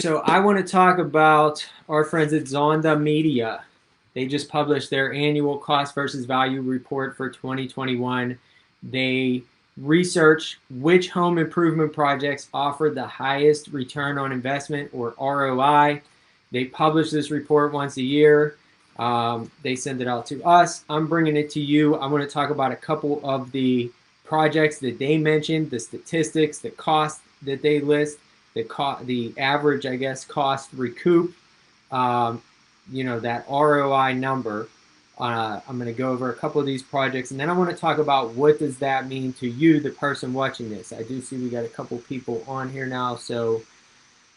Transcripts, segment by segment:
So I want to talk about our friends at Zonda Media. They just published their annual cost versus value report for 2021. They research which home improvement projects offer the highest return on investment, or ROI. They publish this report once a year. They send it out to us. I'm bringing it to you. I want to talk about a couple of the projects that they mentioned, the statistics, the cost that they list, the average, I guess, cost recoup, um, that ROI number. I'm going to go over a couple of these projects, and then I want to talk about what does that mean to you, the person watching this. I do see we got a couple people on here now, so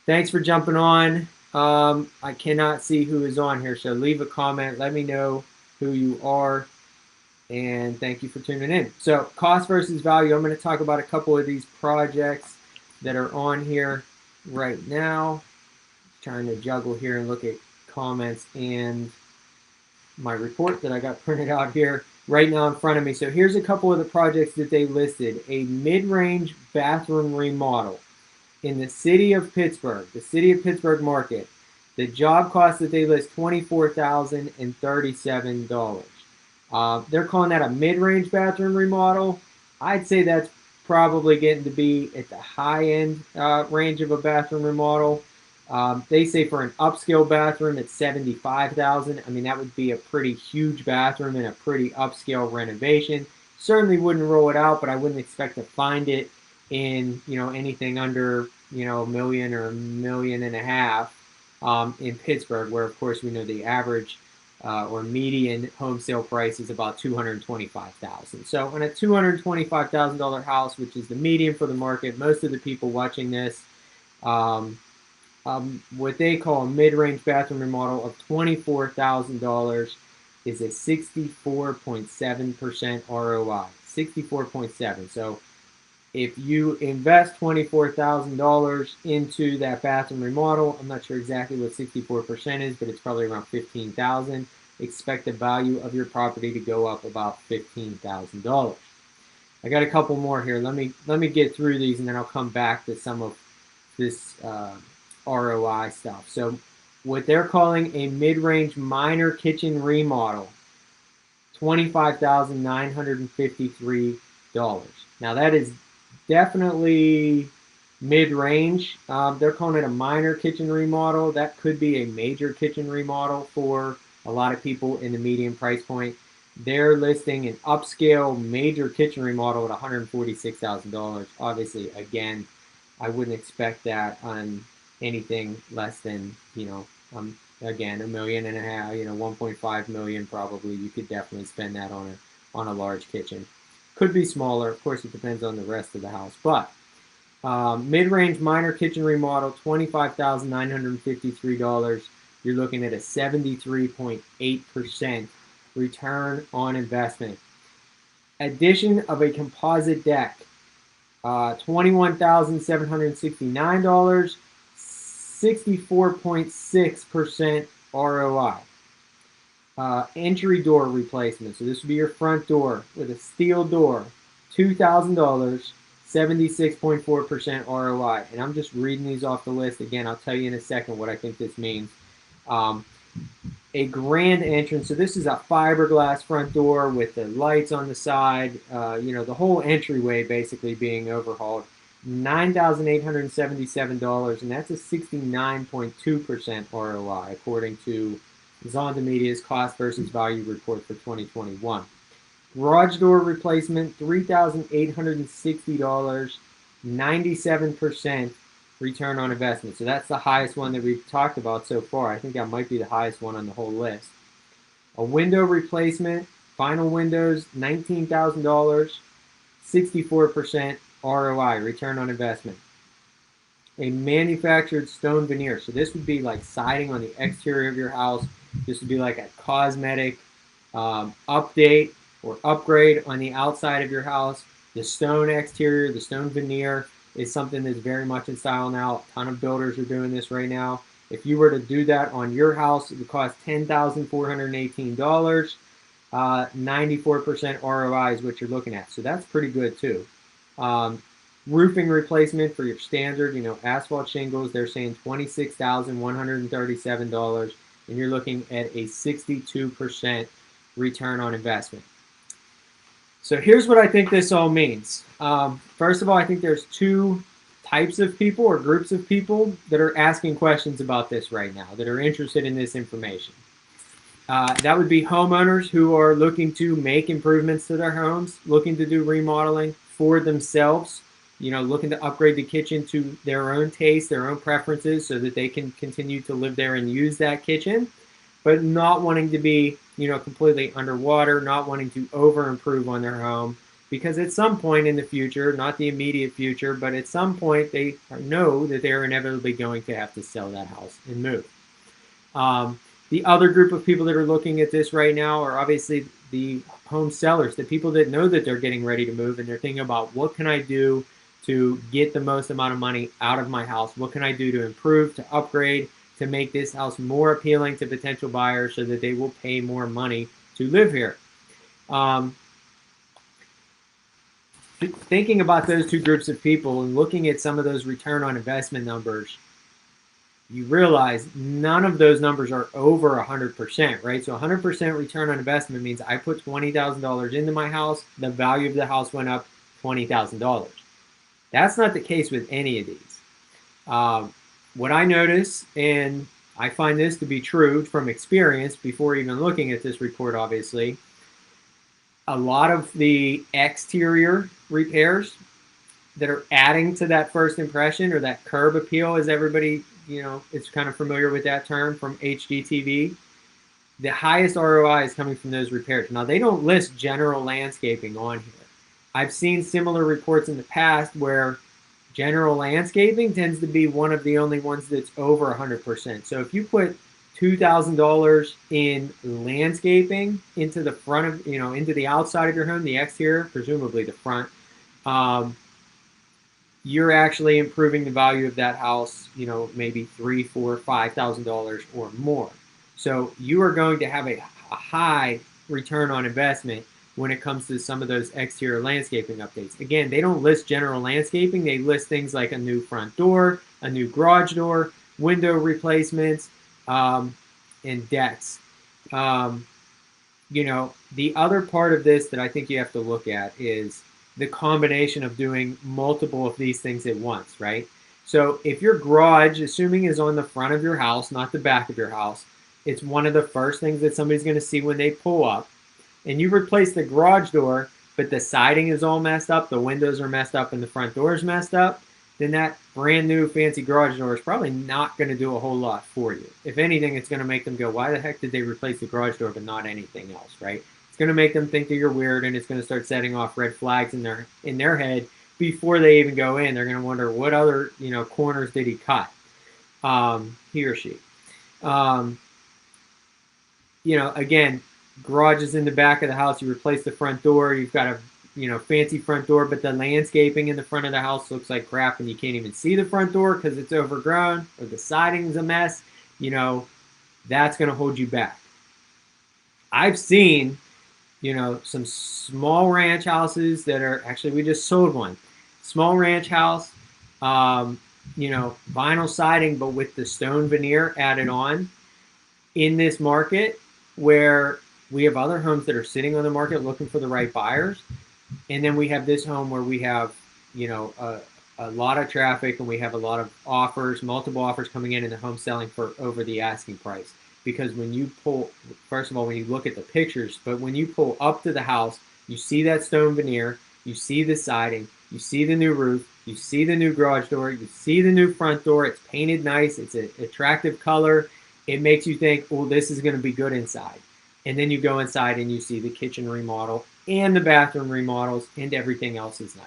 thanks for jumping on. I cannot see who is on here, so leave a comment. Let me know who you are, and thank you for tuning in. So cost versus value, I'm going to talk about a couple of these projects that are on here right now. Trying to juggle here and look at comments and my report that I got printed out here right now in front of me. So here's a couple of the projects that they listed. A mid-range bathroom remodel in the city of Pittsburgh, the city of Pittsburgh market. The job cost that they list, $24,037. They're calling that a mid-range bathroom remodel. I'd say that's probably getting to be at the high end range of a bathroom remodel. They say for an upscale bathroom, it's $75,000. I mean, that would be a pretty huge bathroom and a pretty upscale renovation. Certainly wouldn't roll it out, but I wouldn't expect to find it in anything under a million or $1.5 million in Pittsburgh, where of course we know the average or median home sale price is about $225,000. So on a $225,000 house, which is the median for the market, most of the people watching this, what they call a mid-range bathroom remodel of $24,000 is a 64.7% ROI. 64.7. So if you invest $24,000 into that bathroom remodel, I'm not sure exactly what 64% is, but it's probably around $15,000. Expect the value of your property to go up about $15,000. I got a couple more here. Let me get through these, and then I'll come back to some of this ROI stuff. So what they're calling a mid-range minor kitchen remodel, $25,953. Now that is definitely mid-range. They're calling it a minor kitchen remodel. That could be a major kitchen remodel for a lot of people in the medium price point. They're listing an upscale major kitchen remodel at $146,000. Obviously, again, I wouldn't expect that on anything less than, again, $1.5 million, 1.5 million probably. You could definitely spend that on a large kitchen. Could be smaller. Of course, it depends on the rest of the house. But mid-range minor kitchen remodel, $25,953. You're looking at a 73.8% return on investment. Addition of a composite deck, $21,769, 64.6% ROI. Entry door replacement. So this would be your front door with a steel door, $2,000, 76.4% ROI. And I'm just reading these off the list. Again, I'll tell you in a second what I think this means. A grand entrance. So this is a fiberglass front door with the lights on the side, the whole entryway basically being overhauled. $9,877, and that's a 69.2% ROI according to Zonda Media's cost versus value report for 2021. Garage door replacement, $3,860, 97% return on investment. So that's the highest one that we've talked about so far. I think that might be the highest one on the whole list. A window replacement, final windows, $19,000, 64% ROI, return on investment. A manufactured stone veneer. So this would be like siding on the exterior of your house. This would be like a cosmetic update or upgrade on the outside of your house. The stone exterior, the stone veneer is something that's very much in style now. A ton of builders are doing this right now. If you were to do that on your house, it would cost $10,418. 94% ROI is what you're looking at. So that's pretty good too. Roofing replacement for your standard, asphalt shingles, they're saying $26,137, and you're looking at a 62% return on investment. So here's what I think this all means. First of all, I think there's two types of people or groups of people that are asking questions about this right now, that are interested in this information. That would be homeowners who are looking to make improvements to their homes, looking to do remodeling for themselves, looking to upgrade the kitchen to their own taste, their own preferences, so that they can continue to live there and use that kitchen, but not wanting to be, completely underwater, not wanting to over improve on their home, because at some point in the future, not the immediate future, but at some point they know that they're inevitably going to have to sell that house and move. The other group of people that are looking at this right now are obviously the home sellers, the people that know that they're getting ready to move, and they're thinking about, what can I do to get the most amount of money out of my house? What can I do to improve, to upgrade, to make this house more appealing to potential buyers so that they will pay more money to live here? Thinking about those two groups of people and looking at some of those return on investment numbers, you realize none of those numbers are over 100%, right? So 100% return on investment means I put $20,000 into my house, the value of the house went up $20,000. That's not the case with any of these. What I notice, and I find this to be true from experience before even looking at this report, obviously, a lot of the exterior repairs that are adding to that first impression, or that curb appeal, as everybody, is kind of familiar with that term from HGTV, the highest ROI is coming from those repairs. Now, they don't list general landscaping on here. I've seen similar reports in the past where general landscaping tends to be one of the only ones that's over 100%. So if you put $2,000 in landscaping into the front of, into the outside of your home, the exterior, presumably the front, you're actually improving the value of that house, maybe $3,000, $4,000, $5,000 or more. So you are going to have a high return on investment when it comes to some of those exterior landscaping updates. Again, they don't list general landscaping. They list things like a new front door, a new garage door, window replacements, and decks. The other part of this that I think you have to look at is the combination of doing multiple of these things at once, right? So if your garage, assuming is on the front of your house, not the back of your house, it's one of the first things that somebody's going to see when they pull up, and you replace the garage door, but the siding is all messed up, the windows are messed up, and the front door is messed up, then that brand new fancy garage door is probably not going to do a whole lot for you. If anything, it's going to make them go, why the heck did they replace the garage door but not anything else, right? It's going to make them think that you're weird, and it's going to start setting off red flags in their head before they even go in. They're going to wonder, what other corners did he cut, he or she. Again, garage is in the back of the house. You replace the front door. You've got a fancy front door, but the landscaping in the front of the house looks like crap, and you can't even see the front door because it's overgrown, or the siding's a mess. That's going to hold you back. I've seen some small ranch houses that are, actually, we just sold one. Small ranch house, vinyl siding, but with the stone veneer added on in this market, where we have other homes that are sitting on the market looking for the right buyers. And then we have this home where we have, a lot of traffic, and we have a lot of offers, multiple offers coming in, and the home selling for over the asking price. Because when you pull, first of all, when you look at the pictures, but when you pull up to the house, you see that stone veneer, you see the siding, you see the new roof, you see the new garage door, you see the new front door. It's painted nice. It's an attractive color. It makes you think, oh, this is going to be good inside. And then you go inside and you see the kitchen remodel and the bathroom remodels, and everything else is nice.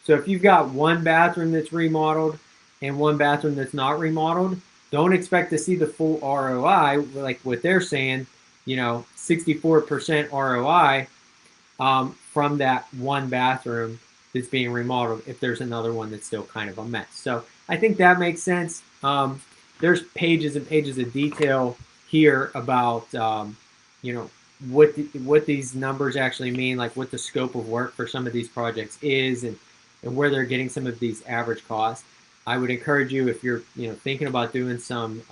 So if you've got one bathroom that's remodeled and one bathroom that's not remodeled, don't expect to see the full ROI, like what they're saying, 64% ROI from that one bathroom that's being remodeled, if there's another one that's still kind of a mess. So I think that makes sense. There's pages and pages of detail here about, what these numbers actually mean, like what the scope of work for some of these projects is, and and where they're getting some of these average costs. I would encourage you, if you're thinking about doing some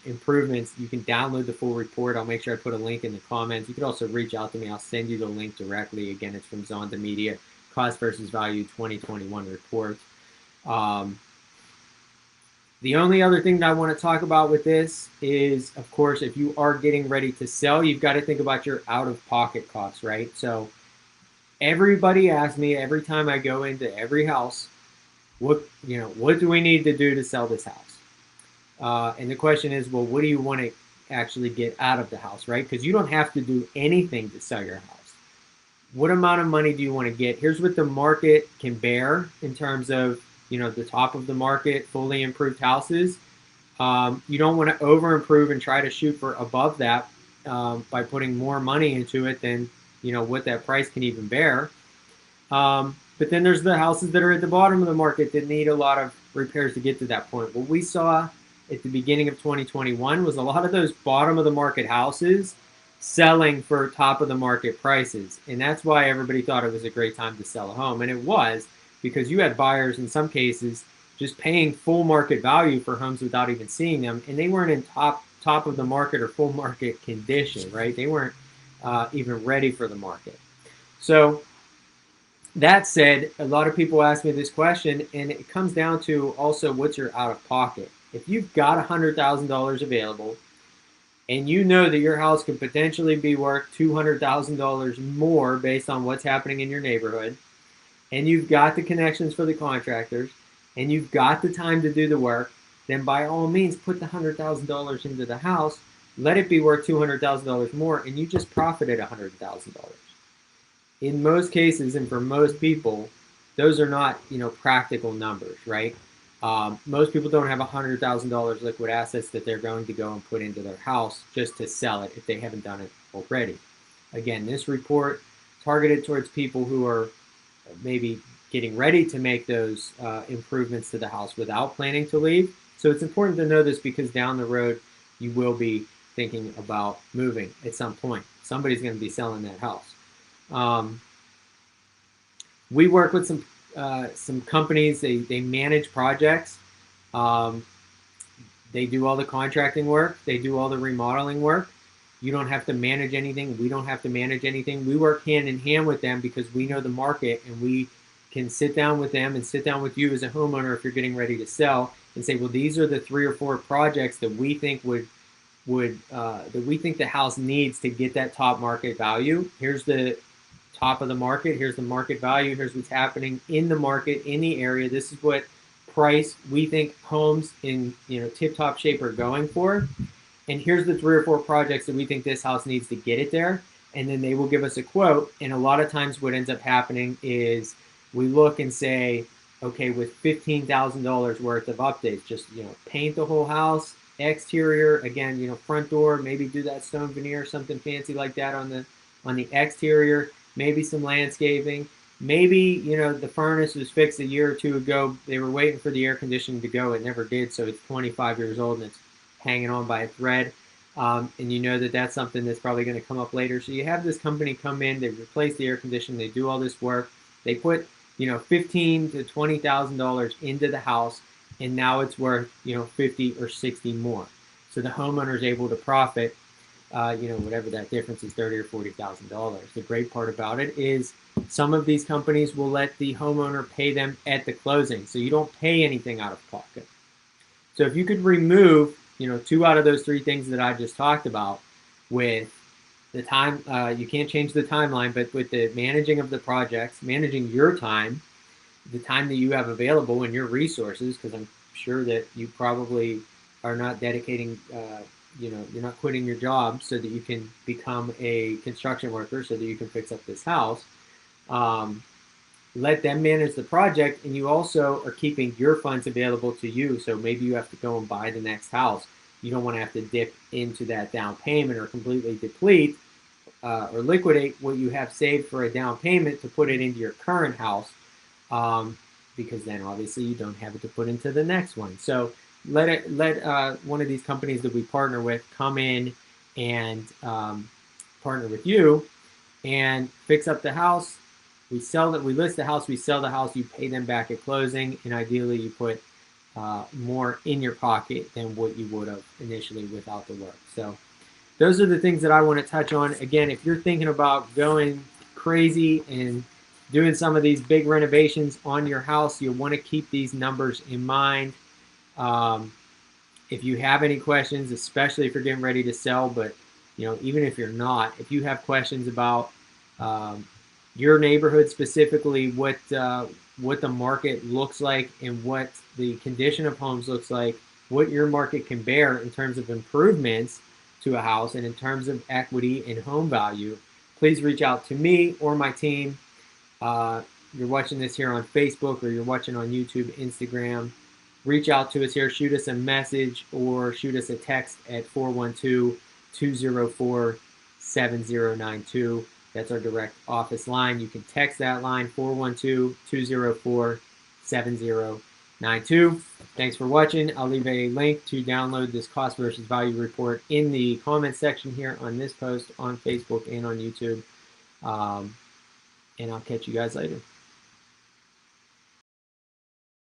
improvements, you can download the full report. I'll make sure I put a link in the comments. You could also reach out to me. I'll send you the link directly. Again, it's from Zonda Media, Cost versus Value 2021 report. The only other thing that I want to talk about with this is, of course, if you are getting ready to sell, you've got to think about your out-of-pocket costs, right? So everybody asks me every time I go into every house, what do we need to do to sell this house? And the question is, well, what do you want to actually get out of the house, right? Because you don't have to do anything to sell your house. What amount of money do you want to get? Here's what the market can bear in terms of the top of the market, fully improved houses. You don't want to over improve and try to shoot for above that by putting more money into it than what that price can even bear. But then there's the houses that are at the bottom of the market that need a lot of repairs to get to that point. What we saw at the beginning of 2021 was a lot of those bottom of the market houses selling for top of the market prices. And that's why everybody thought it was a great time to sell a home. And it was, because you had buyers in some cases just paying full market value for homes without even seeing them. And they weren't in top of the market or full market condition, right? They weren't even ready for the market. So that said, a lot of people ask me this question, and it comes down to also what's your out of pocket. If you've got $100,000 available and you know that your house could potentially be worth $200,000 more based on what's happening in your neighborhood, and you've got the connections for the contractors, and you've got the time to do the work, then by all means put the $100,000 into the house, let it be worth $200,000 more, and you just profited $100,000. In most cases, and for most people, those are not practical numbers, right? Most people don't have $100,000 liquid assets that they're going to go and put into their house just to sell it if they haven't done it already. Again, this report targeted towards people who are maybe getting ready to make those improvements to the house without planning to leave. So it's important to know this because down the road, you will be thinking about moving at some point. Somebody's going to be selling that house. We work with some companies. They manage projects. They do all the contracting work. They do all the remodeling work. You don't have to manage anything. We don't have to manage anything. We work hand in hand with them because we know the market, and we can sit down with them and sit down with you as a homeowner if you're getting ready to sell and say, well, these are the 3 or 4 projects that we think that we think the house needs to get that top market value. Here's the top of the market. Here's the market value. Here's what's happening in the market in the area. This is what price we think homes in tip-top shape are going for. And here's the 3 or 4 projects that we think this house needs to get it there. And then they will give us a quote. And a lot of times what ends up happening is we look and say, okay, with $15,000 worth of updates, just paint the whole house, exterior, again, front door, maybe do that stone veneer, something fancy like that on the exterior, maybe some landscaping. Maybe, the furnace was fixed a year or 2 ago. They were waiting for the air conditioning to go. It never did. So it's 25 years old and it's hanging on by a thread. And that's something that's probably going to come up later. So you have this company come in, they replace the air conditioning, they do all this work. They put, $15,000 to $20,000 into the house, and now it's worth, 50 or 60 more. So the homeowner is able to profit, whatever that difference is, $30,000 or $40,000. The great part about it is some of these companies will let the homeowner pay them at the closing, so you don't pay anything out of pocket. So if you could remove, 2 out of those 3 things that I just talked about with the time, you can't change the timeline, but with the managing of the projects, managing your time, the time that you have available and your resources, because I'm sure that you probably are not dedicating, you're not quitting your job so that you can become a construction worker so that you can fix up this house. Let them manage the project, and you also are keeping your funds available to you. So maybe you have to go and buy the next house. You don't want to have to dip into that down payment or completely deplete or liquidate what you have saved for a down payment to put it into your current house, because then obviously you don't have it to put into the next one. So let one of these companies that we partner with come in and partner with you and fix up the house, we list the house, we sell the house, you pay them back at closing, and ideally you put more in your pocket than what you would have initially without the work. So those are the things that I want to touch on. Again, if you're thinking about going crazy and doing some of these big renovations on your house, you'll want to keep these numbers in mind. If you have any questions, especially if you're getting ready to sell, but even if you're not, if you have questions about your neighborhood specifically, what the market looks like and what the condition of homes looks like, what your market can bear in terms of improvements to a house and in terms of equity and home value, please reach out to me or my team. You're watching this here on Facebook or you're watching on YouTube, Instagram. Reach out to us here, shoot us a message or shoot us a text at 412-204-7092. That's our direct office line. You can text that line, 412-204-7092. Thanks for watching. I'll leave a link to download this cost versus value report in the comment section here on this post on Facebook and on YouTube. And I'll catch you guys later.